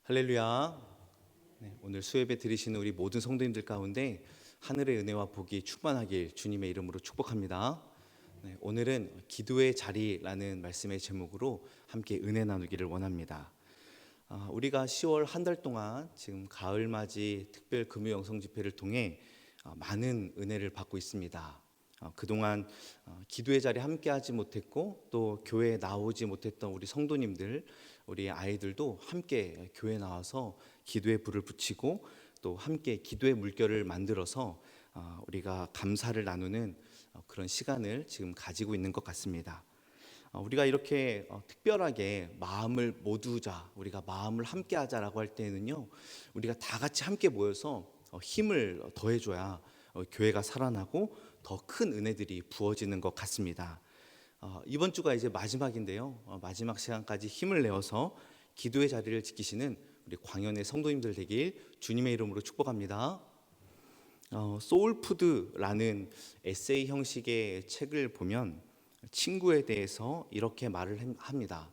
할렐루야. 오늘 수예배 드리시는 우리 모든 성도님들 가운데 하늘의 은혜와 복이 충만하길 주님의 이름으로 축복합니다. 오늘은 기도의 자리라는 말씀의 제목으로 함께 은혜 나누기를 원합니다. 우리가 10월 한 달 동안 지금 가을맞이 특별 금요 영성 집회를 통해 많은 은혜를 받고 있습니다. 그동안 기도의 자리에 함께하지 못했고 또 교회에 나오지 못했던 우리 성도님들, 우리 아이들도 함께 교회에 나와서 기도의 불을 붙이고 또 함께 기도의 물결을 만들어서 우리가 감사를 나누는 그런 시간을 지금 가지고 있는 것 같습니다. 우리가 이렇게 특별하게 마음을 모두자, 우리가 마음을 함께 하자라고 할 때는요, 우리가 다 같이 함께 모여서 힘을 더해줘야 교회가 살아나고 더 큰 은혜들이 부어지는 것 같습니다. 이번 주가 이제 마지막인데요, 마지막 시간까지 힘을 내어서 기도의 자리를 지키시는 우리 광연의 성도님들 되길 주님의 이름으로 축복합니다. 소울푸드라는 에세이 형식의 책을 보면 친구에 대해서 이렇게 말을 합니다.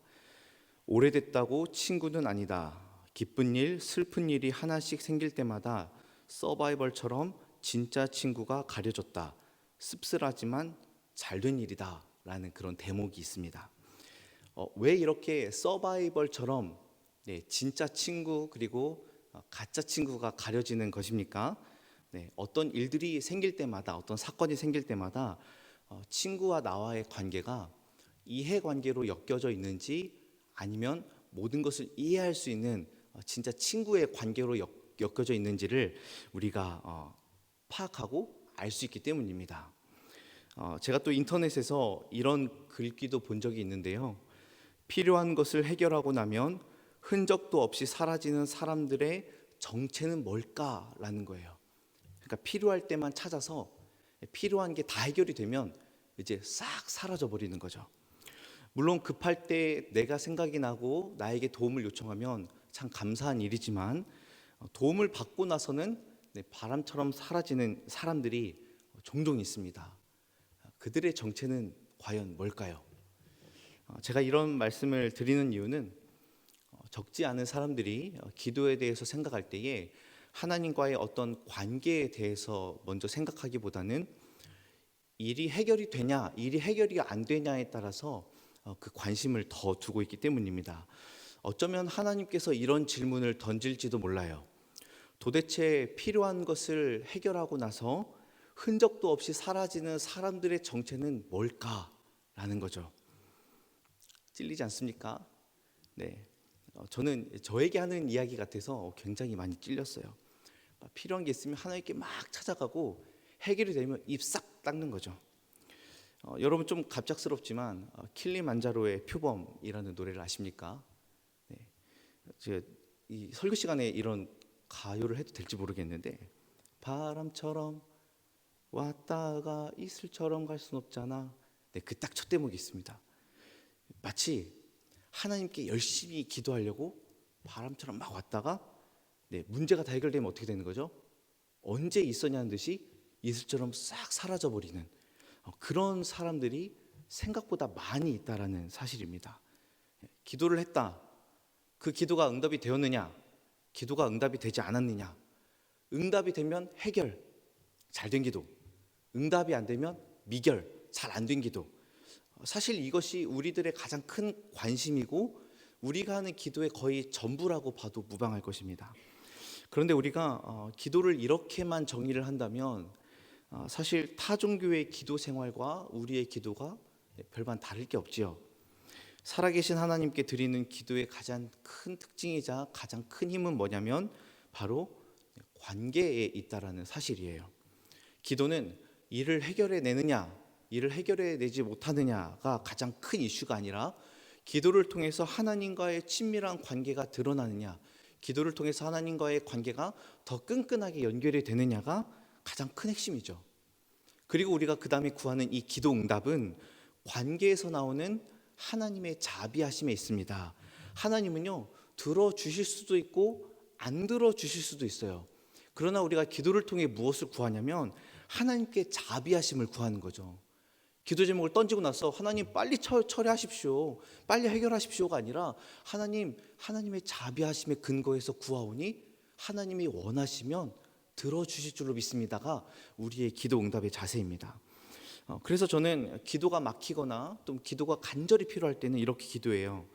오래됐다고 친구는 아니다. 기쁜 일, 슬픈 일이 하나씩 생길 때마다 서바이벌처럼 진짜 친구가 가려졌다. 씁쓸하지만 잘된 일이다 라는 그런 대목이 있습니다. 왜 이렇게 서바이벌처럼 진짜 친구 그리고 가짜 친구가 가려지는 것입니까? 어떤 일들이 생길 때마다, 어떤 사건이 생길 때마다 친구와 나와의 관계가 이해관계로 엮여져 있는지 아니면 모든 것을 이해할 수 있는 진짜 친구의 관계로 엮여져 있는지를 우리가 파악하고 알 수 있기 때문입니다. 제가 또 인터넷에서 이런 글귀도 본 적이 있는데요. 필요한 것을 해결하고 나면 흔적도 없이 사라지는 사람들의 정체는 뭘까라는 거예요. 그러니까 필요할 때만 찾아서 필요한 게 다 해결이 되면 이제 싹 사라져 버리는 거죠. 물론 급할 때 내가 생각이 나고 나에게 도움을 요청하면 참 감사한 일이지만 도움을 받고 나서는 바람처럼 사라지는 사람들이 종종 있습니다. 그들의 정체는 과연 뭘까요? 제가 이런 말씀을 드리는 이유는 적지 않은 사람들이 기도에 대해서 생각할 때에 하나님과의 어떤 관계에 대해서 먼저 생각하기보다는 일이 해결이 되냐, 일이 해결이 안 되냐에 따라서 그 관심을 더 두고 있기 때문입니다. 어쩌면 하나님께서 이런 질문을 던질지도 몰라요. 도대체 필요한 것을 해결하고 나서 흔적도 없이 사라지는 사람들의 정체는 뭘까라는 거죠. 찔리지 않습니까? 네, 저는 저에게 하는 이야기 같아서 굉장히 많이 찔렸어요. 필요한 게 있으면 하나님께 막 찾아가고 해결이 되면 입 싹 닦는 거죠. 여러분 좀 갑작스럽지만 킬리만자로의 표범이라는 노래를 아십니까? 네, 제가 이 설교 시간에 이런 가요를 해도 될지 모르겠는데 바람처럼 왔다가 이슬처럼 갈 순 없잖아. 그 딱 첫 대목이 있습니다. 마치 하나님께 열심히 기도하려고 바람처럼 막 왔다가 문제가 다 해결되면 어떻게 되는 거죠? 언제 있었냐는 듯이 이슬처럼 싹 사라져 버리는 그런 사람들이 생각보다 많이 있다라는 사실입니다. 기도를 했다. 그 기도가 응답이 되었느냐? 기도가 응답이 되지 않았느냐? 응답이 되면 해결, 잘된 기도. 응답이 안 되면 미결, 잘 안 된 기도. 사실 이것이 우리들의 가장 큰 관심이고 우리가 하는 기도의 거의 전부라고 봐도 무방할 것입니다. 그런데 우리가 기도를 이렇게만 정의를 한다면 사실 타 종교의 기도 생활과 우리의 기도가 별반 다를 게 없지요. 살아계신 하나님께 드리는 기도의 가장 큰 특징이자 가장 큰 힘은 뭐냐면 바로 관계에 있다라는 사실이에요. 기도는 일을 해결해내느냐, 일을 해결해내지 못하느냐가 가장 큰 이슈가 아니라 기도를 통해서 하나님과의 친밀한 관계가 드러나느냐, 기도를 통해서 하나님과의 관계가 더 끈끈하게 연결이 되느냐가 가장 큰 핵심이죠. 그리고 우리가 그 다음에 구하는 이 기도 응답은 관계에서 나오는 하나님의 자비하심에 있습니다. 하나님은요, 들어주실 수도 있고 안 들어주실 수도 있어요. 그러나 우리가 기도를 통해 무엇을 구하냐면 하나님께 자비하심을 구하는 거죠. 기도 제목을 던지고 나서 하나님 빨리 처리하십시오, 빨리 해결하십시오가 아니라 하나님의 자비하심의 근거에서 구하오니 하나님이 원하시면 들어주실 줄로 믿습니다가 우리의 기도 응답의 자세입니다. 그래서 저는 기도가 막히거나 또 기도가 간절히 필요할 때는 이렇게 기도해요.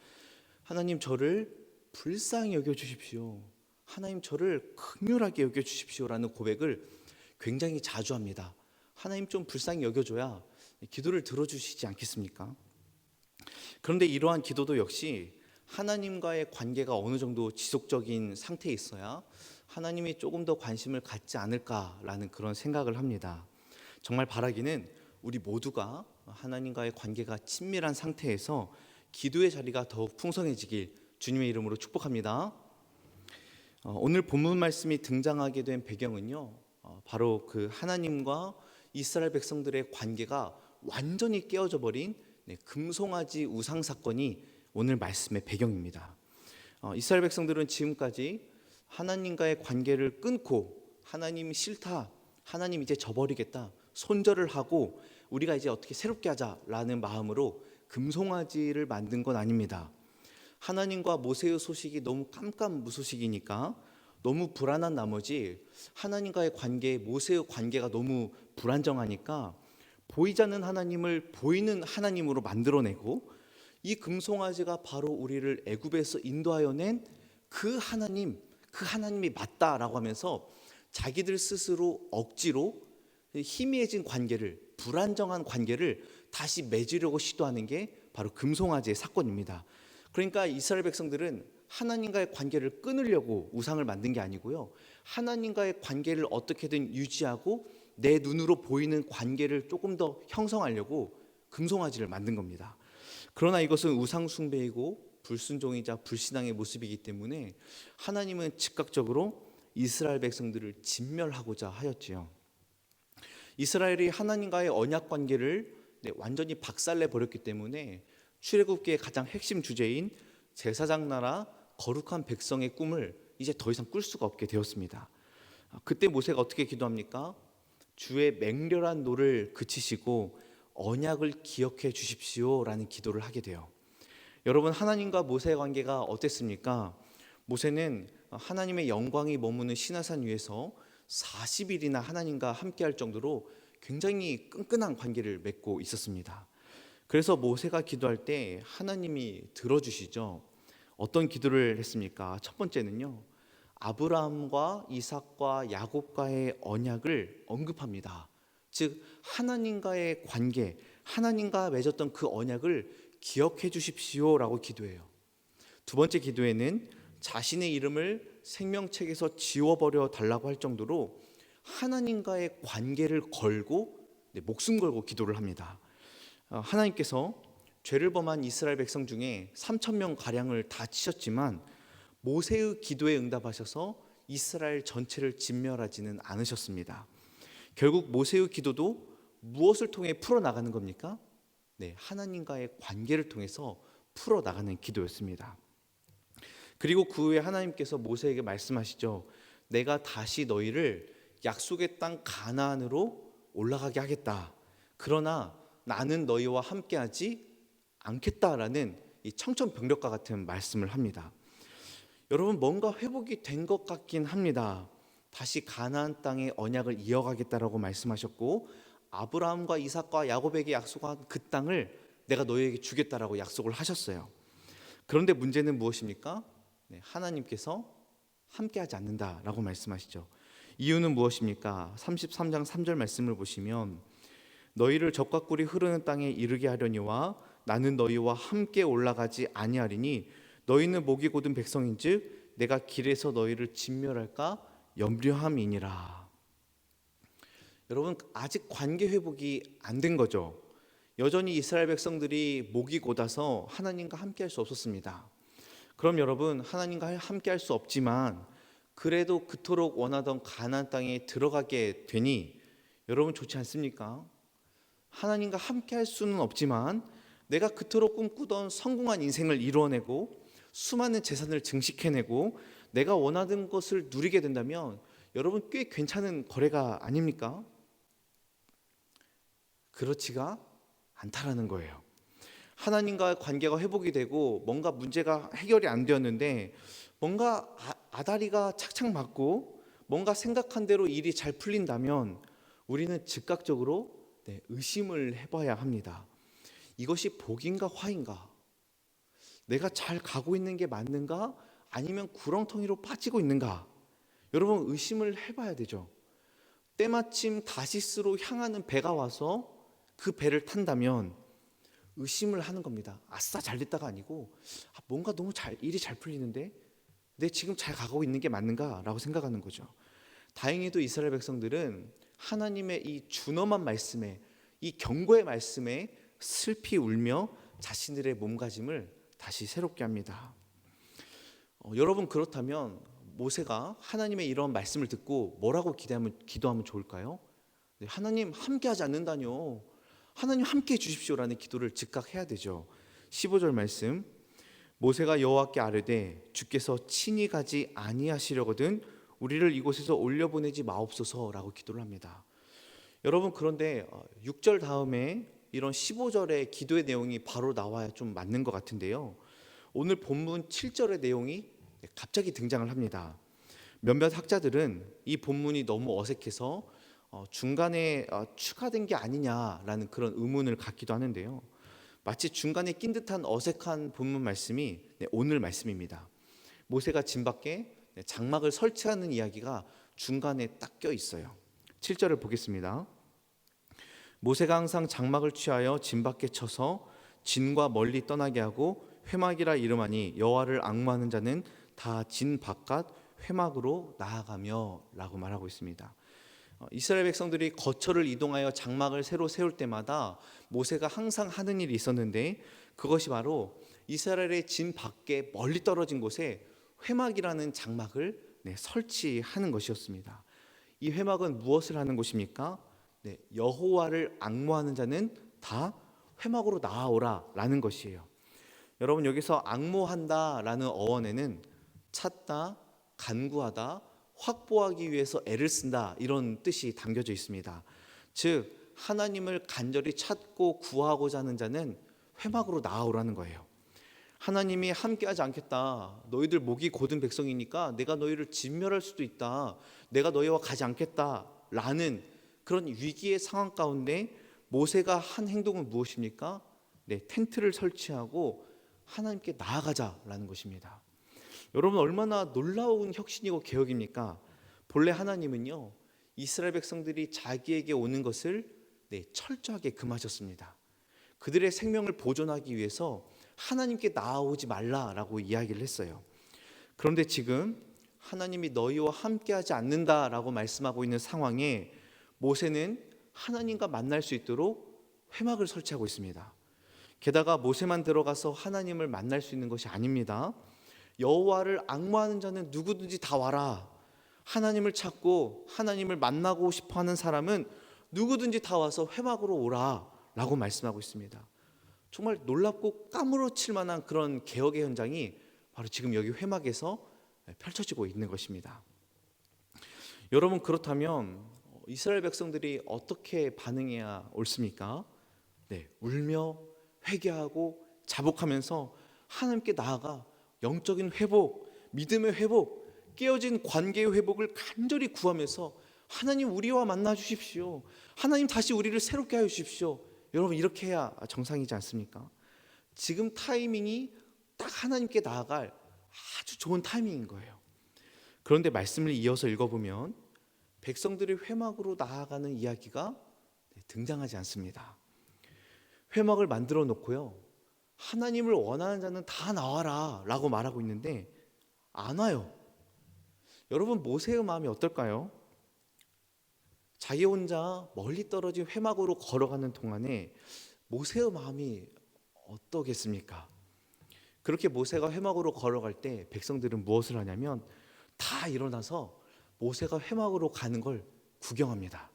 하나님, 저를 불쌍히 여겨주십시오. 하나님, 저를 긍휼하게 여겨주십시오라는 고백을 굉장히 자주 합니다. 하나님, 좀 불쌍히 여겨줘야 기도를 들어주시지 않겠습니까? 그런데 이러한 기도도 역시 하나님과의 관계가 어느 정도 지속적인 상태에 있어야 하나님이 조금 더 관심을 갖지 않을까라는 그런 생각을 합니다. 정말 바라기는 우리 모두가 하나님과의 관계가 친밀한 상태에서 기도의 자리가 더욱 풍성해지길 주님의 이름으로 축복합니다. 오늘 본문 말씀이 등장하게 된 배경은요, 바로 그 하나님과 이스라엘 백성들의 관계가 완전히 깨어져 버린 금송아지 우상 사건이 오늘 말씀의 배경입니다. 이스라엘 백성들은 지금까지 하나님과의 관계를 끊고 하나님 싫다, 하나님 이제 저버리겠다, 손절을 하고 우리가 이제 어떻게 새롭게 하자라는 마음으로 금송아지를 만든 건 아닙니다. 하나님과 모세의 소식이 너무 깜깜무소식이니까 너무 불안한 나머지 하나님과의 관계, 모세의 관계가 너무 불안정하니까 보이지 않는 하나님을 보이는 하나님으로 만들어내고 이 금송아지가 바로 우리를 애굽에서 인도하여 낸 그 하나님이 맞다라고 하면서 자기들 스스로 억지로 희미해진 관계를, 불안정한 관계를 다시 맺으려고 시도하는 게 바로 금송아지의 사건입니다. 그러니까 이스라엘 백성들은 하나님과의 관계를 끊으려고 우상을 만든 게 아니고요, 하나님과의 관계를 어떻게든 유지하고 내 눈으로 보이는 관계를 조금 더 형성하려고 금송아지를 만든 겁니다. 그러나 이것은 우상 숭배이고 불순종이자 불신앙의 모습이기 때문에 하나님은 즉각적으로 이스라엘 백성들을 진멸하고자 하였지요. 이스라엘이 하나님과의 언약 관계를 완전히 박살내 버렸기 때문에 출애굽기의 가장 핵심 주제인 제사장 나라 거룩한 백성의 꿈을 이제 더 이상 꿀 수가 없게 되었습니다. 그때 모세가 어떻게 기도합니까? 주의 맹렬한 노를 그치시고 언약을 기억해 주십시오라는 기도를 하게 돼요. 여러분, 하나님과 모세의 관계가 어땠습니까? 모세는 하나님의 영광이 머무는 시내산 위에서 40일이나 하나님과 함께할 정도로 굉장히 끈끈한 관계를 맺고 있었습니다. 그래서 모세가 기도할 때 하나님이 들어주시죠. 어떤 기도를 했습니까? 첫 번째는요, 아브라함과 이삭과 야곱과의 언약을 언급합니다. 즉 하나님과의 관계, 하나님과 맺었던 그 언약을 기억해 주십시오라고 기도해요. 두 번째 기도에는 자신의 이름을 생명책에서 지워버려 달라고 할 정도로 하나님과의 관계를 걸고 목숨 걸고 기도를 합니다. 하나님께서 죄를 범한 이스라엘 백성 중에 3,000명 가량을 다 치셨지만 모세의 기도에 응답하셔서 이스라엘 전체를 진멸하지는 않으셨습니다. 결국 모세의 기도도 무엇을 통해 풀어나가는 겁니까? 하나님과의 관계를 통해서 풀어나가는 기도였습니다. 그리고 그 후에 하나님께서 모세에게 말씀하시죠. 내가 다시 너희를 약속의 땅 가나안으로 올라가게 하겠다. 그러나 나는 너희와 함께하지 않겠다라는 이 청천벽력과 같은 말씀을 합니다. 여러분, 뭔가 회복이 된 것 같긴 합니다. 다시 가나안 땅의 언약을 이어가겠다라고 말씀하셨고 아브라함과 이삭과 야곱에게 약속한 그 땅을 내가 너희에게 주겠다라고 약속을 하셨어요. 그런데 문제는 무엇입니까? 하나님께서 함께하지 않는다라고 말씀하시죠. 이유는 무엇입니까? 33장 3절 말씀을 보시면 너희를 적과 꿀이 흐르는 땅에 이르게 하려니와 나는 너희와 함께 올라가지 아니하리니 너희는 목이 곧은 백성인즉 내가 길에서 너희를 진멸할까 염려함이니라. 여러분, 아직 관계 회복이 안 된 거죠. 여전히 이스라엘 백성들이 목이 곧아서 하나님과 함께할 수 없었습니다. 그럼 여러분, 하나님과 함께할 수 없지만 그래도 그토록 원하던 가나안 땅에 들어가게 되니 여러분 좋지 않습니까? 하나님과 함께할 수는 없지만 내가 그토록 꿈꾸던 성공한 인생을 이루어내고 수많은 재산을 증식해내고 내가 원하던 것을 누리게 된다면 여러분 꽤 괜찮은 거래가 아닙니까? 그렇지가 않다라는 거예요. 하나님과 관계가 회복이 되고 뭔가 문제가 해결이 안 되었는데 뭔가 아다리가 착착 맞고 뭔가 생각한 대로 일이 잘 풀린다면 우리는 즉각적으로 의심을 해봐야 합니다. 이것이 복인가 화인가? 내가 잘 가고 있는 게 맞는가? 아니면 구렁텅이로 빠지고 있는가? 여러분 의심을 해봐야 되죠. 때마침 다시스로 향하는 배가 와서 그 배를 탄다면 의심을 하는 겁니다. 아싸 잘 됐다가 아니고 뭔가 너무 일이 잘 풀리는데 내 지금 잘 가고 있는 게 맞는가라고 생각하는 거죠. 다행히도 이스라엘 백성들은 하나님의 이 준엄한 말씀에, 이 경고의 말씀에 슬피 울며 자신들의 몸가짐을 다시 새롭게 합니다. 여러분 그렇다면 모세가 하나님의 이런 말씀을 듣고 뭐라고 기도하면 좋을까요? 하나님 함께하지 않는다뇨. 하나님 함께해 주십시오라는 기도를 즉각 해야 되죠. 15절 말씀, 모세가 여호와께 아뢰되 주께서 친히 가지 아니하시려거든 우리를 이곳에서 올려보내지 마옵소서라고 기도를 합니다. 여러분 그런데 6절 다음에 이런 15절의 기도의 내용이 바로 나와야 좀 맞는 것 같은데요. 오늘 본문 7절의 내용이 갑자기 등장을 합니다. 몇몇 학자들은 이 본문이 너무 어색해서 중간에 추가된 게 아니냐라는 그런 의문을 갖기도 하는데요. 마치 중간에 낀 듯한 어색한 본문 말씀이 오늘 말씀입니다. 모세가 진 밖에 장막을 설치하는 이야기가 중간에 딱 껴 있어요. 7절을 보겠습니다. 모세가 항상 장막을 취하여 진 밖에 쳐서 진과 멀리 떠나게 하고 회막이라 이름하니 여호와를 앙무하는 자는 다 진 바깥 회막으로 나아가며 라고 말하고 있습니다. 이스라엘 백성들이 거처를 이동하여 장막을 새로 세울 때마다 모세가 항상 하는 일이 있었는데 그것이 바로 이스라엘의 진 밖에 멀리 떨어진 곳에 회막이라는 장막을 설치하는 것이었습니다. 이 회막은 무엇을 하는 곳입니까? 여호와를 앙모하는 자는 다 회막으로 나아오라 라는 것이에요. 여러분 여기서 앙모한다 라는 어원에는 찾다, 간구하다, 확보하기 위해서 애를 쓴다 이런 뜻이 담겨져 있습니다. 즉 하나님을 간절히 찾고 구하고자 하는 자는 회막으로 나아오라는 거예요. 하나님이 함께하지 않겠다. 너희들 목이 곧은 백성이니까 내가 너희를 진멸할 수도 있다. 내가 너희와 가지 않겠다라는 그런 위기의 상황 가운데 모세가 한 행동은 무엇입니까? 텐트를 설치하고 하나님께 나아가자라는 것입니다. 여러분 얼마나 놀라운 혁신이고 개혁입니까? 본래 하나님은요 이스라엘 백성들이 자기에게 오는 것을 철저하게 금하셨습니다. 그들의 생명을 보존하기 위해서 하나님께 나아오지 말라라고 이야기를 했어요. 그런데 지금 하나님이 너희와 함께하지 않는다라고 말씀하고 있는 상황에 모세는 하나님과 만날 수 있도록 회막을 설치하고 있습니다. 게다가 모세만 들어가서 하나님을 만날 수 있는 것이 아닙니다. 여호와를 앙모하는 자는 누구든지 다 와라. 하나님을 찾고 하나님을 만나고 싶어하는 사람은 누구든지 다 와서 회막으로 오라 라고 말씀하고 있습니다. 정말 놀랍고 까무러칠 만한 그런 개혁의 현장이 바로 지금 여기 회막에서 펼쳐지고 있는 것입니다. 여러분 그렇다면 이스라엘 백성들이 어떻게 반응해야 옳습니까? 울며 회개하고 자복하면서 하나님께 나아가 영적인 회복, 믿음의 회복, 깨어진 관계의 회복을 간절히 구하면서 하나님 우리와 만나 주십시오. 하나님 다시 우리를 새롭게 하여 주십시오. 여러분 이렇게 해야 정상이지 않습니까? 지금 타이밍이 딱 하나님께 나아갈 아주 좋은 타이밍인 거예요. 그런데 말씀을 이어서 읽어보면 백성들이 회막으로 나아가는 이야기가 등장하지 않습니다. 회막을 만들어 놓고요 하나님을 원하는 자는 다 나와라 라고 말하고 있는데 안 와요. 여러분 모세의 마음이 어떨까요? 자기 혼자 멀리 떨어진 회막으로 걸어가는 동안에 모세의 마음이 어떠겠습니까? 그렇게 모세가 회막으로 걸어갈 때 백성들은 무엇을 하냐면 다 일어나서 모세가 회막으로 가는 걸 구경합니다.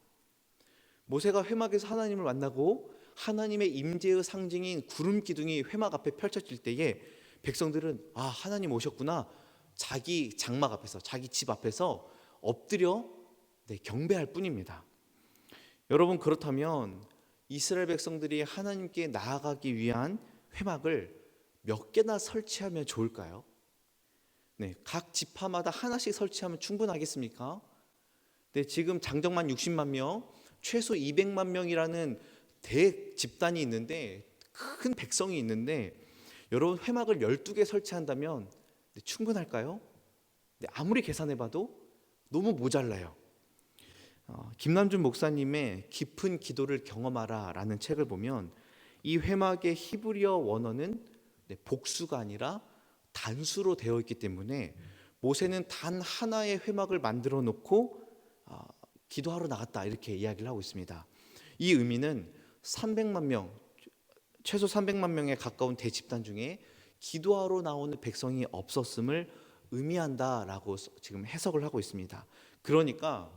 모세가 회막에서 하나님을 만나고 하나님의 임재의 상징인 구름 기둥이 회막 앞에 펼쳐질 때에 백성들은 아 하나님 오셨구나 자기 장막 앞에서 자기 집 앞에서 엎드려 경배할 뿐입니다. 여러분 그렇다면 이스라엘 백성들이 하나님께 나아가기 위한 회막을 몇 개나 설치하면 좋을까요? 네, 각 지파마다 하나씩 설치하면 충분하겠습니까? 네, 지금 장정만 60만 명, 최소 200만 명이라는 대 집단이 있는데, 큰 백성이 있는데 여러분 회막을 12개 설치한다면 충분할까요? 네, 아무리 계산해봐도 너무 모자라요. 김남준 목사님의 깊은 기도를 경험하라 라는 책을 보면 이 회막의 히브리어 원어는 복수가 아니라 단수로 되어 있기 때문에 모세는 단 하나의 회막을 만들어 놓고 기도하러 나갔다 이렇게 이야기를 하고 있습니다. 이 의미는 300만 명, 최소 300만 명에 가까운 대집단 중에 기도하러 나오는 백성이 없었음을 의미한다라고 지금 해석을 하고 있습니다. 그러니까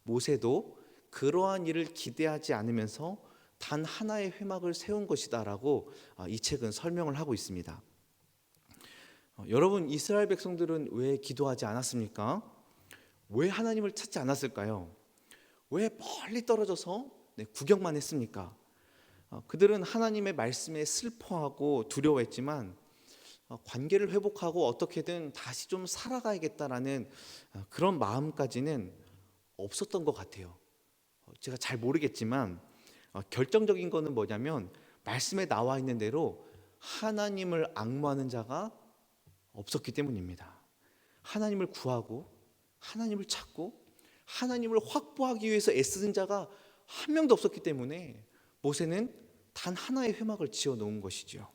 모세도 그러한 일을 기대하지 않으면서 단 하나의 회막을 세운 것이다라고 이 책은 설명을 하고 있습니다. 여러분, 이스라엘 백성들은 왜 기도하지 않았습니까? 왜 하나님을 찾지 않았을까요? 왜 멀리 떨어져서 구경만 했습니까? 그들은 하나님의 말씀에 슬퍼하고 두려워했지만 관계를 회복하고 어떻게든 다시 좀 살아가야겠다라는 그런 마음까지는 없었던 것 같아요. 제가 잘 모르겠지만 결정적인 거는 뭐냐면 말씀에 나와 있는 대로 하나님을 앙모하는 자가 없었기 때문입니다. 하나님을 구하고 하나님을 찾고 하나님을 확보하기 위해서 애쓰는 자가 한 명도 없었기 때문에 모세는 단 하나의 회막을 지어 놓은 것이죠.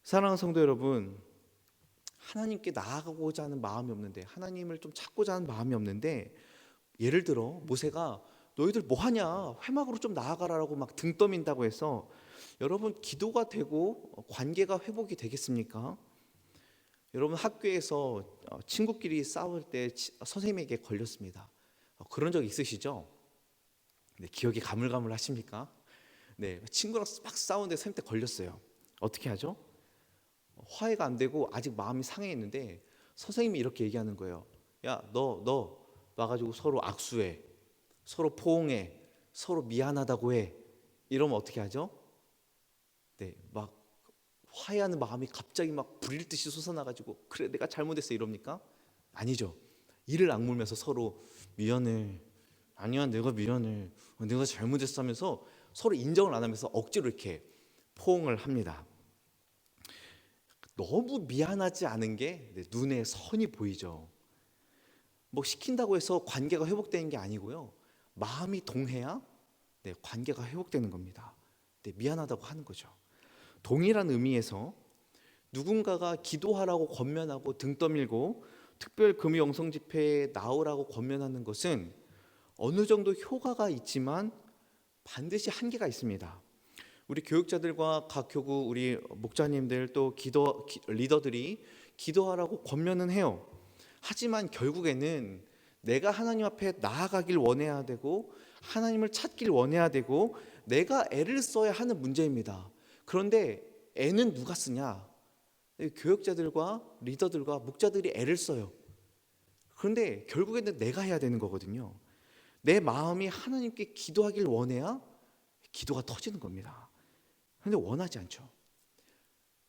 사랑하는 성도 여러분, 하나님께 나아가고자 하는 마음이 없는데, 하나님을 좀 찾고자 하는 마음이 없는데, 예를 들어 모세가 너희들 뭐하냐, 회막으로 좀 나아가라라고 막 등 떠민다고 해서 여러분 기도가 되고 관계가 회복이 되겠습니까? 여러분 학교에서 친구끼리 싸울 때 선생님에게 걸렸습니다. 그런 적 있으시죠? 네, 기억이 가물가물하십니까? 네, 친구랑 막 싸우는데 선생님한테 걸렸어요. 어떻게 하죠? 화해가 안 되고 아직 마음이 상해 있는데 선생님이 이렇게 얘기하는 거예요. 야, 너 와가지고 서로 악수해, 서로 포옹해, 서로 미안하다고 해. 이러면 어떻게 하죠? 네, 막 화해하는 마음이 갑자기 막 불일 듯이 솟아나가지고 그래 내가 잘못했어 이럽니까? 아니죠. 이를 악물면서 서로 미안해, 아니야 내가 미안해, 내가 잘못했어 하면서 서로 인정을 안 하면서 억지로 이렇게 포옹을 합니다. 너무 미안하지 않은 게 눈에 선이 보이죠. 뭐 시킨다고 해서 관계가 회복되는 게 아니고요. 마음이 동해야 관계가 회복되는 겁니다. 미안하다고 하는 거죠. 동일한 의미에서 누군가가 기도하라고 권면하고 등 떠밀고 특별 금요 영성 집회에 나오라고 권면하는 것은 어느 정도 효과가 있지만 반드시 한계가 있습니다. 우리 교육자들과 각 교구 우리 목자님들 또 리더들이 기도하라고 권면은 해요. 하지만 결국에는 내가 하나님 앞에 나아가길 원해야 되고 하나님을 찾길 원해야 되고 내가 애를 써야 하는 문제입니다. 그런데 애는 누가 쓰냐? 교육자들과 리더들과 목자들이 애를 써요. 그런데 결국에는 내가 해야 되는 거거든요. 내 마음이 하나님께 기도하길 원해야 기도가 터지는 겁니다. 그런데 원하지 않죠.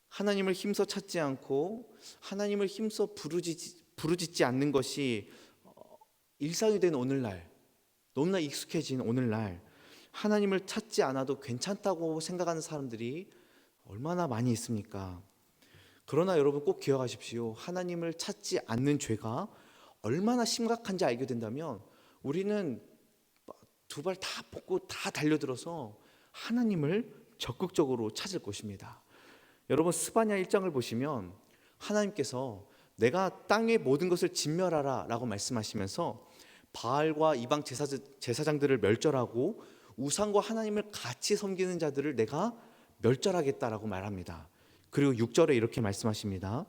하나님을 힘써 찾지 않고 하나님을 힘써 부르짖지 않는 것이 일상이 된 오늘날, 너무나 익숙해진 오늘날 하나님을 찾지 않아도 괜찮다고 생각하는 사람들이 얼마나 많이 있습니까? 그러나 여러분 꼭 기억하십시오. 하나님을 찾지 않는 죄가 얼마나 심각한지 알게 된다면 우리는 두 발 다 뻗고 다 달려들어서 하나님을 적극적으로 찾을 것입니다. 여러분 스바냐 1장을 보시면 하나님께서 내가 땅의 모든 것을 진멸하라 라고 말씀하시면서 바알과 이방 제사장들을 멸절하고 우상과 하나님을 같이 섬기는 자들을 내가 멸절하겠다라고 말합니다. 그리고 6절에 이렇게 말씀하십니다.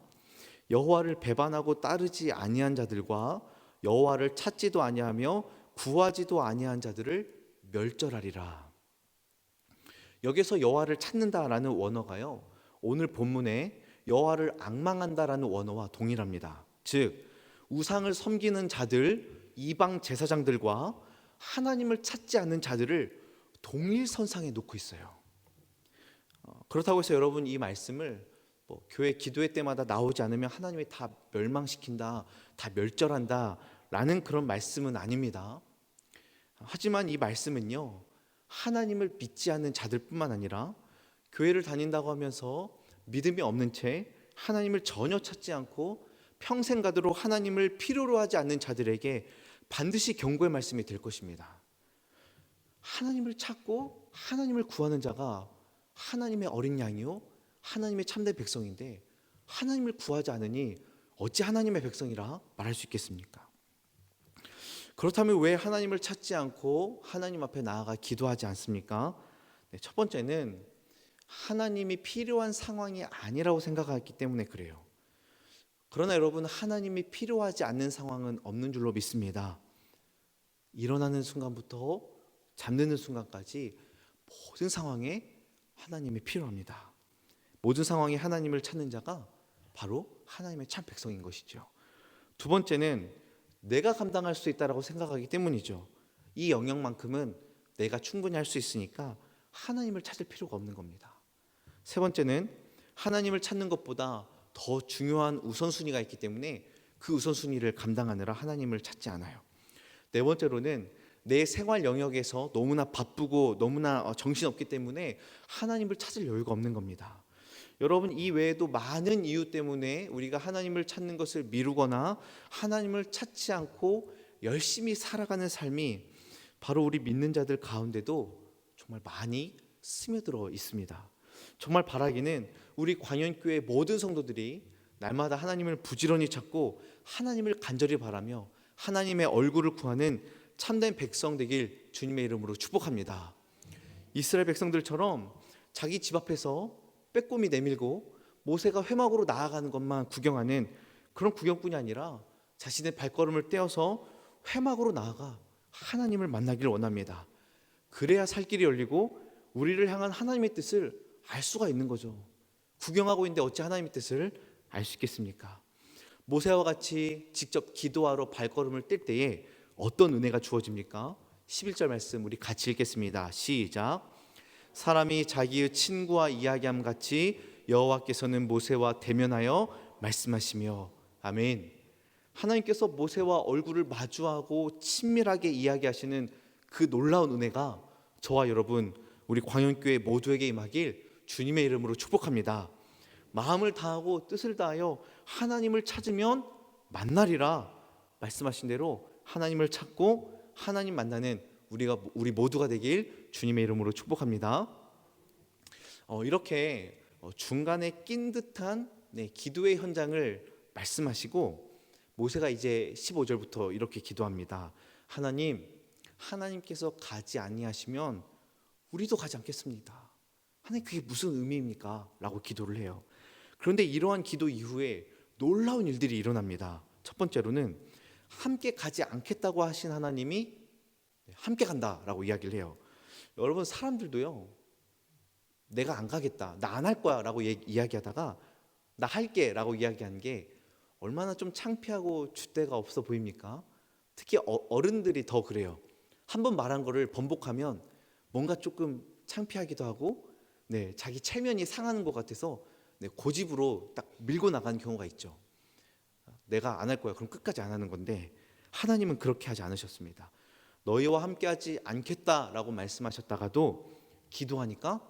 여호와를 배반하고 따르지 아니한 자들과 여호와를 찾지도 아니하며 구하지도 아니한 자들을 멸절하리라. 여기서 여호와를 찾는다라는 원어가요, 오늘 본문에 여호와를 앙망한다라는 원어와 동일합니다. 즉 우상을 섬기는 자들, 이방 제사장들과 하나님을 찾지 않는 자들을 동일선상에 놓고 있어요. 그렇다고 해서 여러분 이 말씀을 교회 기도회 때마다 나오지 않으면 하나님이 다 멸망시킨다, 다 멸절한다 라는 그런 말씀은 아닙니다. 하지만 이 말씀은요, 하나님을 믿지 않는 자들뿐만 아니라 교회를 다닌다고 하면서 믿음이 없는 채 하나님을 전혀 찾지 않고 평생 가도록 하나님을 필요로 하지 않는 자들에게 반드시 경고의 말씀이 될 것입니다. 하나님을 찾고 하나님을 구하는 자가 하나님의 어린 양이요 하나님의 참된 백성인데, 하나님을 구하지 않으니 어찌 하나님의 백성이라 말할 수 있겠습니까? 그렇다면 왜 하나님을 찾지 않고 하나님 앞에 나아가 기도하지 않습니까? 첫 번째는 하나님이 필요한 상황이 아니라고 생각하기 때문에 그래요. 그러나 여러분, 하나님이 필요하지 않는 상황은 없는 줄로 믿습니다. 일어나는 순간부터 잠드는 순간까지 모든 상황에 하나님이 필요합니다. 모든 상황에 하나님을 찾는 자가 바로 하나님의 참 백성인 것이죠. 두 번째는 내가 감당할 수 있다라고 생각하기 때문이죠. 이 영역만큼은 내가 충분히 할 수 있으니까 하나님을 찾을 필요가 없는 겁니다. 세 번째는 하나님을 찾는 것보다 더 중요한 우선순위가 있기 때문에 그 우선순위를 감당하느라 하나님을 찾지 않아요. 네 번째로는 내 생활 영역에서 너무나 바쁘고 너무나 정신없기 때문에 하나님을 찾을 여유가 없는 겁니다. 여러분, 이 외에도 많은 이유 때문에 우리가 하나님을 찾는 것을 미루거나 하나님을 찾지 않고 열심히 살아가는 삶이 바로 우리 믿는 자들 가운데도 정말 많이 스며들어 있습니다. 정말 바라기는 우리 광연교회 모든 성도들이 날마다 하나님을 부지런히 찾고 하나님을 간절히 바라며 하나님의 얼굴을 구하는 참된 백성 되길 주님의 이름으로 축복합니다. 이스라엘 백성들처럼 자기 집 앞에서 빼꼼히 내밀고 모세가 회막으로 나아가는 것만 구경하는 그런 구경뿐이 아니라 자신의 발걸음을 떼어서 회막으로 나아가 하나님을 만나기를 원합니다. 그래야 살 길이 열리고 우리를 향한 하나님의 뜻을 알 수가 있는 거죠. 구경하고 있는데 어찌 하나님의 뜻을 알 수 있겠습니까? 모세와 같이 직접 기도하러 발걸음을 뗄 때에 어떤 은혜가 주어집니까? 11절 말씀 우리 같이 읽겠습니다. 시작. 사람이 자기의 친구와 이야기함 같이 여호와께서는 모세와 대면하여 말씀하시며. 아멘. 하나님께서 모세와 얼굴을 마주하고 친밀하게 이야기하시는 그 놀라운 은혜가 저와 여러분 우리 광연교회 모두에게 임하길 주님의 이름으로 축복합니다. 마음을 다하고 뜻을 다하여 하나님을 찾으면 만나리라 말씀하신 대로 하나님을 찾고 하나님 만나는 우리 모두가 되길 주님의 이름으로 축복합니다. 이렇게 중간에 낀 듯한 기도의 현장을 말씀하시고 모세가 이제 15절부터 이렇게 기도합니다. 하나님께서 가지 아니하시면 우리도 가지 않겠습니다. 하나님, 그게 무슨 의미입니까? 라고 기도를 해요. 그런데 이러한 기도 이후에 놀라운 일들이 일어납니다. 첫 번째로는 함께 가지 않겠다고 하신 하나님이 함께 간다라고 이야기를 해요. 여러분, 사람들도요, 내가 안 가겠다, 나 안 할 거야 라고 이야기하다가 나 할게 라고 이야기하는 게 얼마나 좀 창피하고 줏대가 없어 보입니까? 특히 어른들이 더 그래요. 한번 말한 거를 번복하면 뭔가 조금 창피하기도 하고 자기 체면이 상하는 것 같아서 고집으로 딱 밀고 나가는 경우가 있죠. 내가 안 할 거야, 그럼 끝까지 안 하는 건데 하나님은 그렇게 하지 않으셨습니다. 너희와 함께하지 않겠다라고 말씀하셨다가도 기도하니까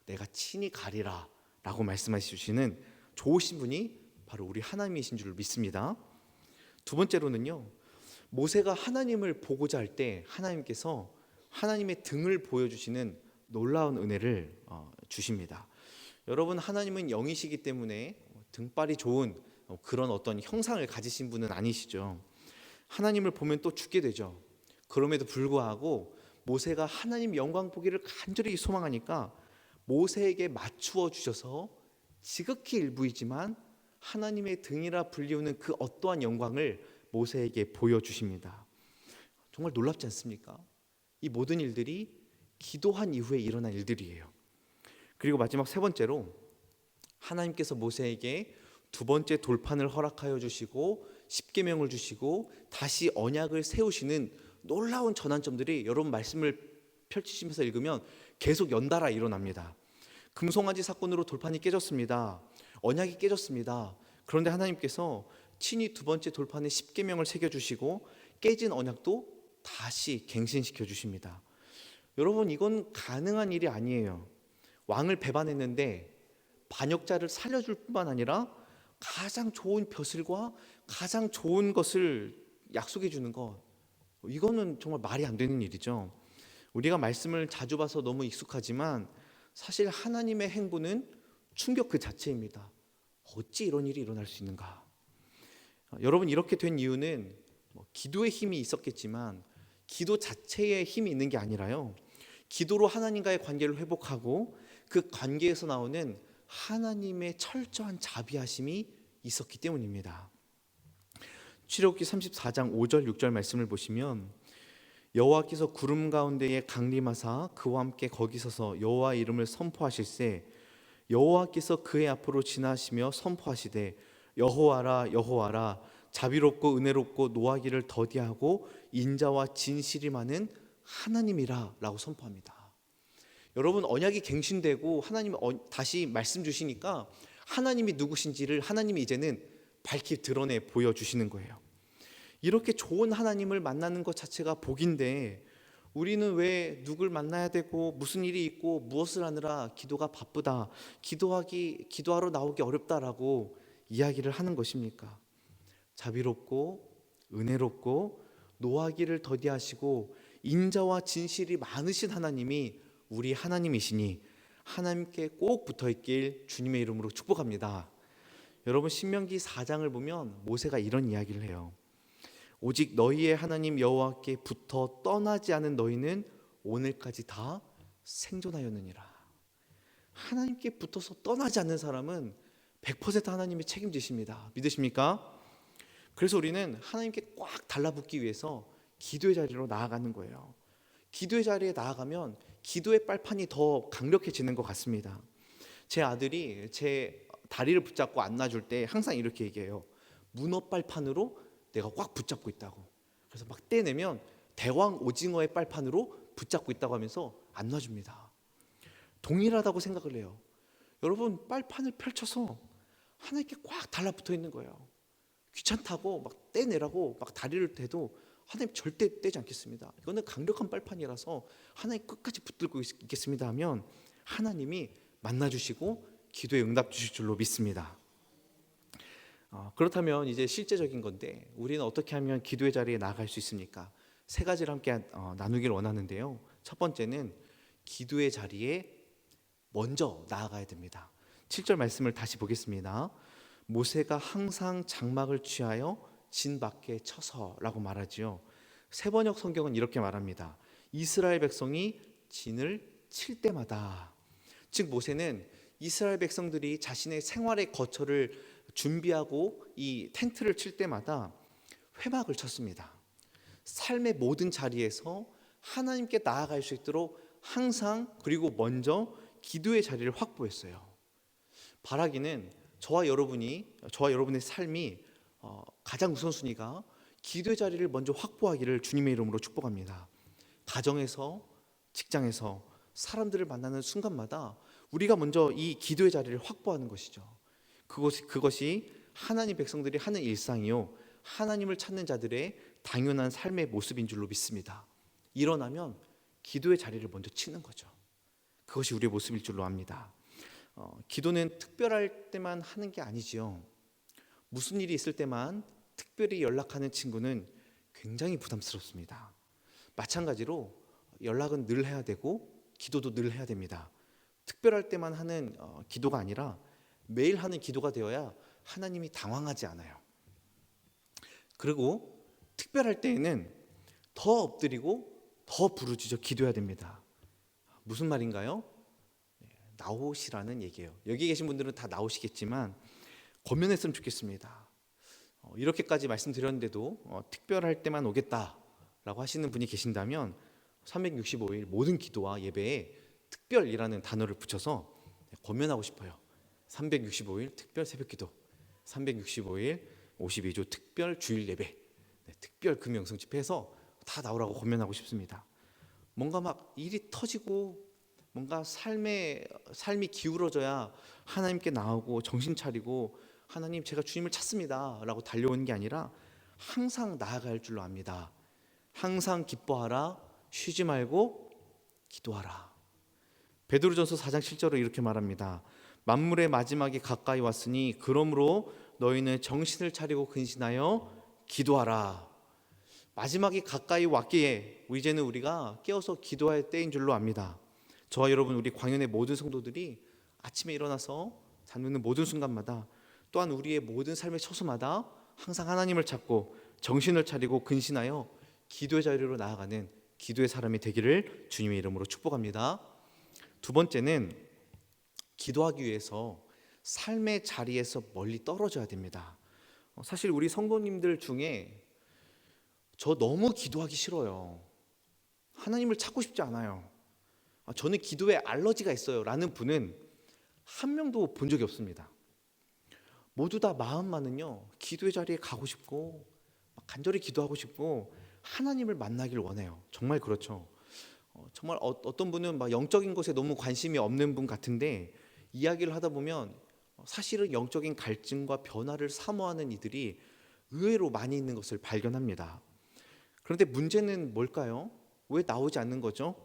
내가 친히 가리라 라고 말씀하시는 좋으신 분이 바로 우리 하나님이신 줄 믿습니다. 두 번째로는요, 모세가 하나님을 보고자 할 때 하나님께서 하나님의 등을 보여주시는 놀라운 은혜를 주십니다. 여러분, 하나님은 영이시기 때문에 등발이 좋은 그런 어떤 형상을 가지신 분은 아니시죠. 하나님을 보면 또 죽게 되죠. 그럼에도 불구하고 모세가 하나님 영광 보기를 간절히 소망하니까 모세에게 맞추어 주셔서 지극히 일부이지만 하나님의 등이라 불리우는 그 어떠한 영광을 모세에게 보여주십니다. 정말 놀랍지 않습니까? 이 모든 일들이 기도한 이후에 일어난 일들이에요. 그리고 마지막 세 번째로 하나님께서 모세에게 두 번째 돌판을 허락하여 주시고 십계명을 주시고 다시 언약을 세우시는 놀라운 전환점들이 여러분 말씀을 펼치시면서 읽으면 계속 연달아 일어납니다. 금송아지 사건으로 돌판이 깨졌습니다. 언약이 깨졌습니다. 그런데 하나님께서 친히 두 번째 돌판에 십계명을 새겨주시고 깨진 언약도 다시 갱신시켜 주십니다. 여러분, 이건 가능한 일이 아니에요. 왕을 배반했는데 반역자를 살려줄 뿐만 아니라 가장 좋은 벼슬과 가장 좋은 것을 약속해 주는 것, 이거는 정말 말이 안 되는 일이죠. 우리가 말씀을 자주 봐서 너무 익숙하지만 사실 하나님의 행보는 충격 그 자체입니다. 어찌 이런 일이 일어날 수 있는가? 여러분, 이렇게 된 이유는 기도의 힘이 있었겠지만 기도 자체에 힘이 있는 게 아니라요, 기도로 하나님과의 관계를 회복하고 그 관계에서 나오는 하나님의 철저한 자비하심이 있었기 때문입니다. 출애굽기 34장 5절 6절 말씀을 보시면 여호와께서 구름 가운데에 강림하사 그와 함께 거기 서서 여호와 이름을 선포하실세 여호와께서 그의 앞으로 지나시며 선포하시되 여호와라 여호와라 자비롭고 은혜롭고 노하기를 더디하고 인자와 진실이 많은 하나님이라 라고 선포합니다. 여러분, 언약이 갱신되고 하나님이 다시 말씀 주시니까 하나님이 누구신지를 하나님이 이제는 밝히 드러내 보여주시는 거예요. 이렇게 좋은 하나님을 만나는 것 자체가 복인데 우리는 왜 누굴 만나야 되고 무슨 일이 있고 무엇을 하느라 기도가 바쁘다, 기도하러 나오기 어렵다라고 이야기를 하는 것입니까? 자비롭고 은혜롭고 노하기를 더디하시고 인자와 진실이 많으신 하나님이 우리 하나님이시니 하나님께 꼭 붙어있길 주님의 이름으로 축복합니다. 여러분, 신명기 4장을 보면 모세가 이런 이야기를 해요. 오직 너희의 하나님 여호와께 붙어 떠나지 않은 너희는 오늘까지 다 생존하였느니라. 하나님께 붙어서 떠나지 않는 사람은 100% 하나님이 책임지십니다. 믿으십니까? 그래서 우리는 하나님께 꽉 달라붙기 위해서 기도의 자리로 나아가는 거예요. 기도의 자리에 나아가면 기도의 빨판이 더 강력해지는 것 같습니다. 제 아들이 제 다리를 붙잡고 안아줄 때 항상 이렇게 얘기해요. 문어 빨판으로 내가 꽉 붙잡고 있다고. 그래서 막 떼내면 대왕 오징어의 빨판으로 붙잡고 있다고 하면서 안아줍니다. 동일하다고 생각을 해요. 여러분, 빨판을 펼쳐서 하나님께 꽉 달라붙어 있는 거예요. 귀찮다고 막 떼내라고 막 다리를 대도 하나님 절대 떼지 않겠습니다. 이거는 강력한 빨판이라서 하나님 끝까지 붙들고 있겠습니다 하면 하나님이 만나주시고 기도에 응답 주실 줄로 믿습니다. 그렇다면 이제 실제적인 건데 우리는 어떻게 하면 기도의 자리에 나아갈 수 있습니까? 세 가지를 함께 나누기를 원하는데요. 첫 번째는 기도의 자리에 먼저 나아가야 됩니다. 7절 말씀을 다시 보겠습니다. 모세가 항상 장막을 취하여 진 밖에 쳐서라고 말하지요. 세번역 성경은 이렇게 말합니다. 이스라엘 백성이 진을 칠 때마다, 즉 모세는 이스라엘 백성들이 자신의 생활의 거처를 준비하고 이 텐트를 칠 때마다 회막을 쳤습니다. 삶의 모든 자리에서 하나님께 나아갈 수 있도록 항상 그리고 먼저 기도의 자리를 확보했어요. 바라기는 저와 여러분의 삶이 가장 우선순위가 기도의 자리를 먼저 확보하기를 주님의 이름으로 축복합니다. 가정에서, 직장에서, 사람들을 만나는 순간마다 우리가 먼저 이 기도의 자리를 확보하는 것이죠. 그것이 하나님 백성들이 하는 일상이요, 하나님을 찾는 자들의 당연한 삶의 모습인 줄로 믿습니다. 일어나면 기도의 자리를 먼저 치는 거죠. 그것이 우리의 모습일 줄로 압니다. 기도는 특별할 때만 하는 게 아니지요. 무슨 일이 있을 때만 특별히 연락하는 친구는 굉장히 부담스럽습니다. 마찬가지로 연락은 늘 해야 되고 기도도 늘 해야 됩니다. 특별할 때만 하는 기도가 아니라 매일 하는 기도가 되어야 하나님이 당황하지 않아요. 그리고 특별할 때에는 더 엎드리고 더 부르짖어 기도해야 됩니다. 무슨 말인가요? 나오시라는 얘기예요. 여기 계신 분들은 다 나오시겠지만 권면했으면 좋겠습니다. 이렇게까지 말씀드렸는데도 특별할 때만 오겠다라고 하시는 분이 계신다면 365일 모든 기도와 예배에 특별이라는 단어를 붙여서 권면하고 싶어요. 365일 특별 새벽기도, 365일 52조 특별 주일 예배, 특별 금요영성 집회에서 다 나오라고 권면하고 싶습니다. 뭔가 막 일이 터지고 뭔가 삶이 기울어져야 하나님께 나오고 정신 차리고 하나님 제가 주님을 찾습니다라고 달려오는 게 아니라 항상 나아갈 줄로 압니다. 항상 기뻐하라, 쉬지 말고 기도하라. 베드로전서 4장 7절로 이렇게 말합니다. 만물의 마지막이 가까이 왔으니 그러므로 너희는 정신을 차리고 근신하여 기도하라. 마지막이 가까이 왔기에 이제는 우리가 깨어서 기도할 때인 줄로 압니다. 저와 여러분 우리 광연의 모든 성도들이 아침에 일어나서 잠드는 모든 순간마다 또한 우리의 모든 삶의 처소마다 항상 하나님을 찾고 정신을 차리고 근신하여 기도의 자리로 나아가는 기도의 사람이 되기를 주님의 이름으로 축복합니다. 두 번째는 기도하기 위해서 삶의 자리에서 멀리 떨어져야 됩니다. 사실 우리 성도님들 중에 저 너무 기도하기 싫어요. 하나님을 찾고 싶지 않아요. 저는 기도에 알러지가 있어요 라는 분은 한 명도 본 적이 없습니다. 모두 다 마음만은요 기도의 자리에 가고 싶고 간절히 기도하고 싶고 하나님을 만나길 원해요. 정말 그렇죠. 정말 어떤 분은 막 영적인 것에 너무 관심이 없는 분 같은데 이야기를 하다 보면 사실은 영적인 갈증과 변화를 사모하는 이들이 의외로 많이 있는 것을 발견합니다. 그런데 문제는 뭘까요? 왜 나오지 않는 거죠?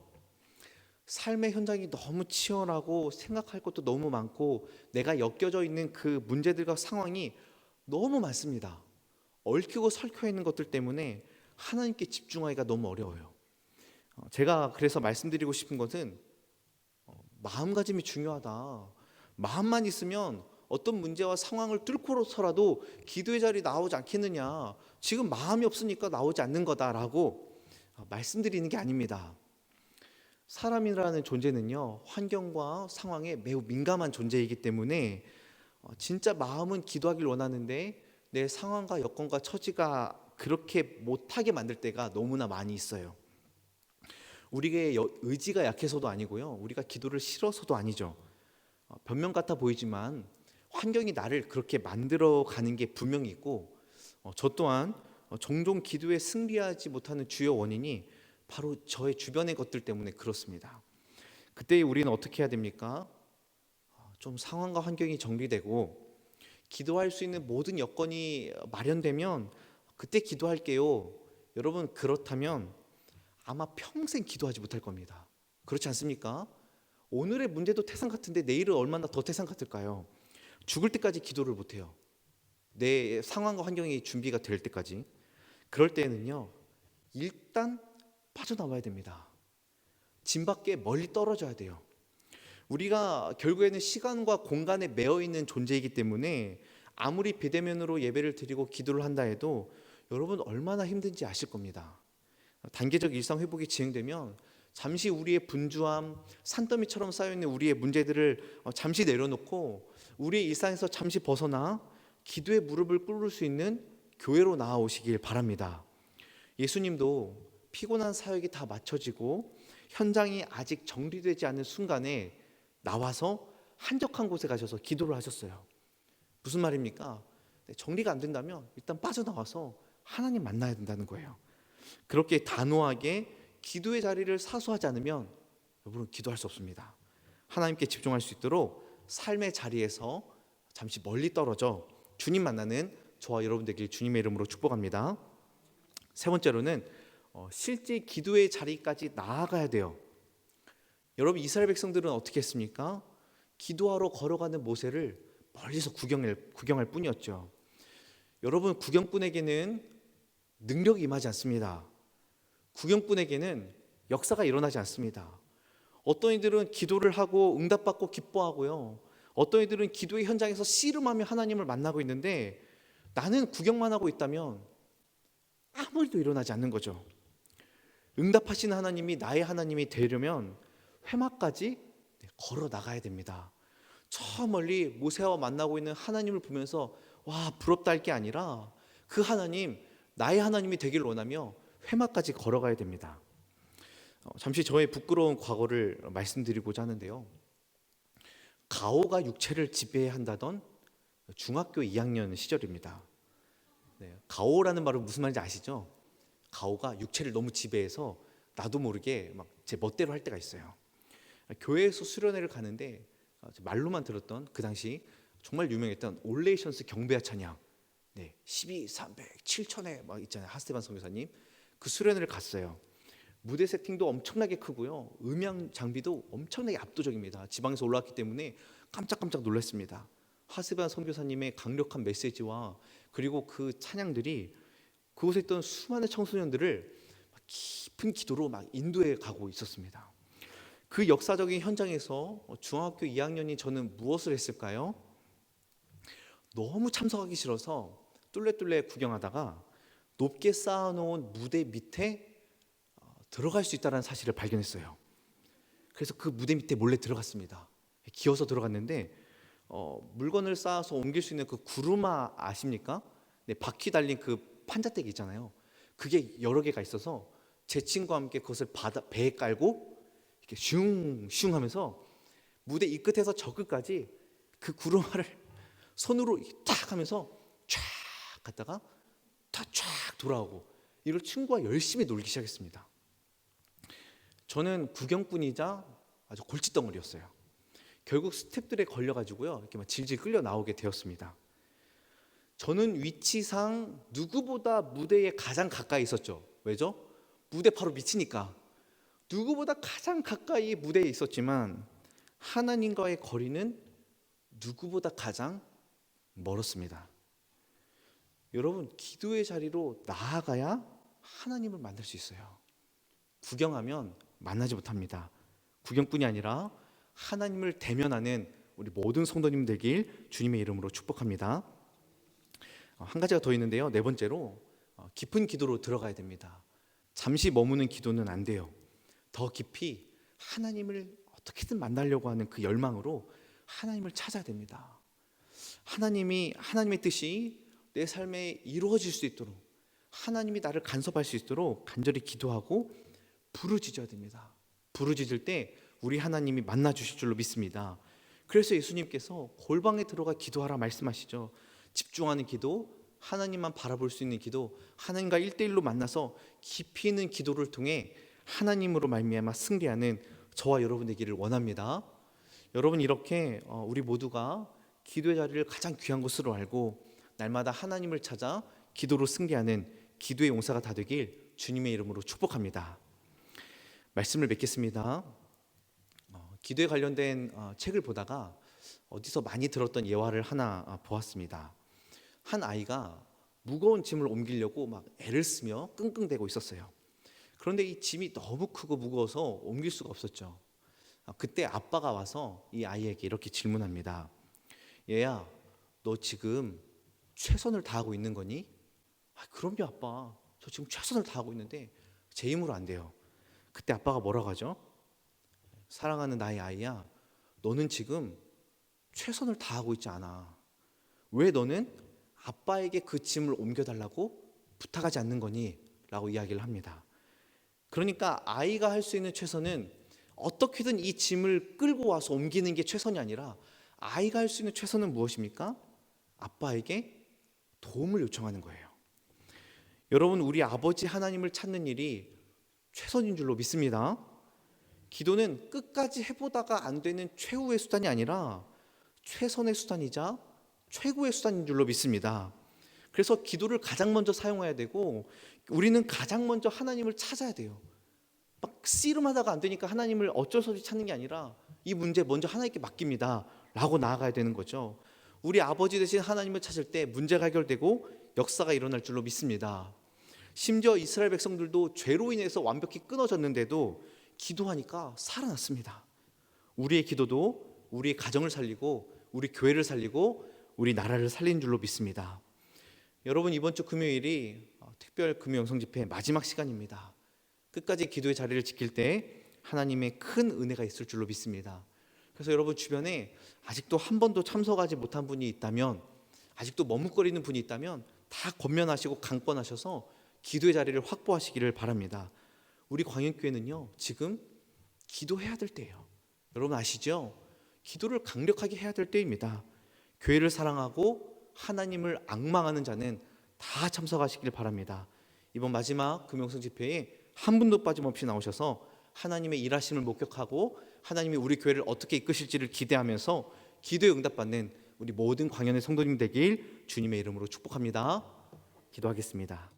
삶의 현장이 너무 치열하고 생각할 것도 너무 많고 내가 엮여져 있는 그 문제들과 상황이 너무 많습니다. 얽히고 설켜 있는 것들 때문에 하나님께 집중하기가 너무 어려워요. 제가 그래서 말씀드리고 싶은 것은 마음가짐이 중요하다. 마음만 있으면 어떤 문제와 상황을 뚫고서라도 기도의 자리에 나오지 않겠느냐. 지금 마음이 없으니까 나오지 않는 거다라고 말씀드리는 게 아닙니다. 사람이라는 존재는요 환경과 상황에 매우 민감한 존재이기 때문에 진짜 마음은 기도하길 원하는데 내 상황과 여건과 처지가 그렇게 못하게 만들 때가 너무나 많이 있어요. 우리의 의지가 약해서도 아니고요 우리가 기도를 싫어서도 아니죠. 변명 같아 보이지만 환경이 나를 그렇게 만들어 가는 게 분명히 있고 저 또한 종종 기도에 승리하지 못하는 주요 원인이 바로 저의 주변의 것들 때문에 그렇습니다. 그때 우리는 어떻게 해야 됩니까? 좀 상황과 환경이 정리되고 기도할 수 있는 모든 여건이 마련되면 그때 기도할게요. 여러분 그렇다면 아마 평생 기도하지 못할 겁니다. 그렇지 않습니까? 오늘의 문제도 태산 같은데 내일은 얼마나 더 태산 같을까요? 죽을 때까지 기도를 못해요. 내 상황과 환경이 준비가 될 때까지. 그럴 때는요 일단 빠져나와야 됩니다. 짐 밖에 멀리 떨어져야 돼요. 우리가 결국에는 시간과 공간에 매여 있는 존재이기 때문에 아무리 비대면으로 예배를 드리고 기도를 한다 해도 여러분 얼마나 힘든지 아실 겁니다. 단계적 일상 회복이 진행되면 잠시 우리의 분주함, 산더미처럼 쌓여있는 우리의 문제들을 잠시 내려놓고 우리의 일상에서 잠시 벗어나 기도의 무릎을 꿇을 수 있는 교회로 나아오시길 바랍니다. 예수님도 피곤한 사역이 다 마쳐지고 현장이 아직 정리되지 않은 순간에 나와서 한적한 곳에 가셔서 기도를 하셨어요. 무슨 말입니까? 정리가 안 된다면 일단 빠져나와서 하나님 만나야 된다는 거예요. 그렇게 단호하게 기도의 자리를 사수하지 않으면 여러분 기도할 수 없습니다. 하나님께 집중할 수 있도록 삶의 자리에서 잠시 멀리 떨어져 주님 만나는 저와 여러분 되길 주님의 이름으로 축복합니다. 세 번째로는 실제 기도의 자리까지 나아가야 돼요. 여러분 이스라엘 백성들은 어떻게 했습니까? 기도하러 걸어가는 모세를 멀리서 구경할 뿐이었죠. 여러분 구경꾼에게는 능력이 임하지 않습니다. 구경꾼에게는 역사가 일어나지 않습니다. 어떤 이들은 기도를 하고 응답받고 기뻐하고요. 어떤 이들은 기도의 현장에서 씨름하며 하나님을 만나고 있는데 나는 구경만 하고 있다면 아무 일도 일어나지 않는 거죠. 응답하시는 하나님이 나의 하나님이 되려면 회막까지 걸어 나가야 됩니다. 저 멀리 모세와 만나고 있는 하나님을 보면서 와 부럽다 할 게 아니라 그 하나님 나의 하나님이 되기를 원하며 회막까지 걸어가야 됩니다. 잠시 저의 부끄러운 과거를 말씀드리고자 하는데요. 가오가 육체를 지배한다던 중학교 2학년 시절입니다. 가오라는 말은 무슨 말인지 아시죠? 가오가 육체를 너무 지배해서 나도 모르게 막 제 멋대로 할 때가 있어요. 교회에서 수련회를 가는데 말로만 들었던 그 당시 정말 유명했던 올레이션스 경배와 찬양, 12, 300, 7천회 막 있잖아요. 하스테반 선교사님 그 수련회를 갔어요. 무대 세팅도 엄청나게 크고요. 음향 장비도 엄청나게 압도적입니다. 지방에서 올라왔기 때문에 깜짝깜짝 놀랐습니다. 하스테반 선교사님의 강력한 메시지와 그리고 그 찬양들이 그곳에 있던 수많은 청소년들을 깊은 기도로 막 인도해 가고 있었습니다. 그 역사적인 현장에서 중학교 2학년인 저는 무엇을 했을까요? 너무 참석하기 싫어서 뚫레뚫레 구경하다가 높게 쌓아놓은 무대 밑에 들어갈 수 있다는 사실을 발견했어요. 그래서 그 무대 밑에 몰래 들어갔습니다. 기어서 들어갔는데 물건을 쌓아서 옮길 수 있는 그 구루마 아십니까? 바퀴 달린 그 판자대기 있잖아요. 그게 여러 개가 있어서 제 친구와 함께 그것을 배에 깔고 이렇게 슝슝 하면서 무대 이 끝에서 저 끝까지 그 구루마를 손으로 탁 하면서 쫙 갔다가 다 쫙 돌아오고 이걸 친구와 열심히 놀기 시작했습니다. 저는 구경꾼이자 아주 골칫덩어리였어요. 결국 스태프들에 걸려가지고요 이렇게 막 질질 끌려 나오게 되었습니다. 저는 위치상 누구보다 무대에 가장 가까이 있었죠. 왜죠? 무대 바로 밑이니까. 누구보다 가장 가까이 무대에 있었지만 하나님과의 거리는 누구보다 가장 멀었습니다. 여러분, 기도의 자리로 나아가야 하나님을 만날 수 있어요. 구경하면 만나지 못합니다. 구경뿐이 아니라 하나님을 대면하는 우리 모든 성도님 되길 주님의 이름으로 축복합니다. 한 가지가 더 있는데요. 네 번째로 깊은 기도로 들어가야 됩니다. 잠시 머무는 기도는 안 돼요. 더 깊이 하나님을 어떻게든 만나려고 하는 그 열망으로 하나님을 찾아야 됩니다. 하나님의 뜻이 내 삶에 이루어질 수 있도록, 하나님이 나를 간섭할 수 있도록 간절히 기도하고 부르짖어야 됩니다. 부르짖을 때 우리 하나님이 만나 주실 줄로 믿습니다. 그래서 예수님께서 골방에 들어가 기도하라 말씀하시죠. 집중하는 기도, 하나님만 바라볼 수 있는 기도, 하나님과 1대1로 만나서 깊이 있는 기도를 통해 하나님으로 말미암아 승리하는 저와 여러분 되기를 원합니다. 여러분, 이렇게 우리 모두가 기도의 자리를 가장 귀한 것으로 알고 날마다 하나님을 찾아 기도로 승리하는 기도의 용사가 다 되길 주님의 이름으로 축복합니다. 말씀을 맺겠습니다. 기도에 관련된 책을 보다가 어디서 많이 들었던 예화를 하나 보았습니다. 한 아이가 무거운 짐을 옮기려고 막 애를 쓰며 끙끙대고 있었어요. 그런데 이 짐이 너무 크고 무거워서 옮길 수가 없었죠. 그때 아빠가 와서 이 아이에게 이렇게 질문합니다. 얘야, 너 지금 최선을 다하고 있는 거니? 그럼요 아빠, 저 지금 최선을 다하고 있는데 제 힘으로 안 돼요. 그때 아빠가 뭐라고 하죠? 사랑하는 나의 아이야, 너는 지금 최선을 다하고 있지 않아. 왜 너는 아빠에게 그 짐을 옮겨달라고 부탁하지 않는 거니? 라고 이야기를 합니다. 그러니까 아이가 할 수 있는 최선은 어떻게든 이 짐을 끌고 와서 옮기는 게 최선이 아니라 아이가 할 수 있는 최선은 무엇입니까? 아빠에게 도움을 요청하는 거예요. 여러분, 우리 아버지 하나님을 찾는 일이 최선인 줄로 믿습니다. 기도는 끝까지 해보다가 안 되는 최후의 수단이 아니라 최선의 수단이자 최고의 수단인 줄로 믿습니다. 그래서 기도를 가장 먼저 사용해야 되고 우리는 가장 먼저 하나님을 찾아야 돼요. 막 씨름하다가 안 되니까 하나님을 어쩔 수 없이 찾는 게 아니라 이 문제 먼저 하나님께 맡깁니다 라고 나아가야 되는 거죠. 우리 아버지 대신 하나님을 찾을 때 문제가 해결되고 역사가 일어날 줄로 믿습니다. 심지어 이스라엘 백성들도 죄로 인해서 완벽히 끊어졌는데도 기도하니까 살아났습니다. 우리의 기도도 우리의 가정을 살리고 우리 교회를 살리고 우리 나라를 살린 줄로 믿습니다. 여러분, 이번 주 금요일이 특별 금요 영성 집회 마지막 시간입니다. 끝까지 기도의 자리를 지킬 때 하나님의 큰 은혜가 있을 줄로 믿습니다. 그래서 여러분 주변에 아직도 한 번도 참석하지 못한 분이 있다면, 아직도 머뭇거리는 분이 있다면 다 권면하시고 강권하셔서 기도의 자리를 확보하시기를 바랍니다. 우리 광역교회는요 지금 기도해야 될 때예요. 여러분 아시죠? 기도를 강력하게 해야 될 때입니다. 교회를 사랑하고 하나님을 앙망하는 자는 다 참석하시길 바랍니다. 이번 마지막 금요일성 집회에 한 분도 빠짐없이 나오셔서 하나님의 일하심을 목격하고 하나님이 우리 교회를 어떻게 이끄실지를 기대하면서 기도에 응답받는 우리 모든 광연의 성도님 되길 주님의 이름으로 축복합니다. 기도하겠습니다.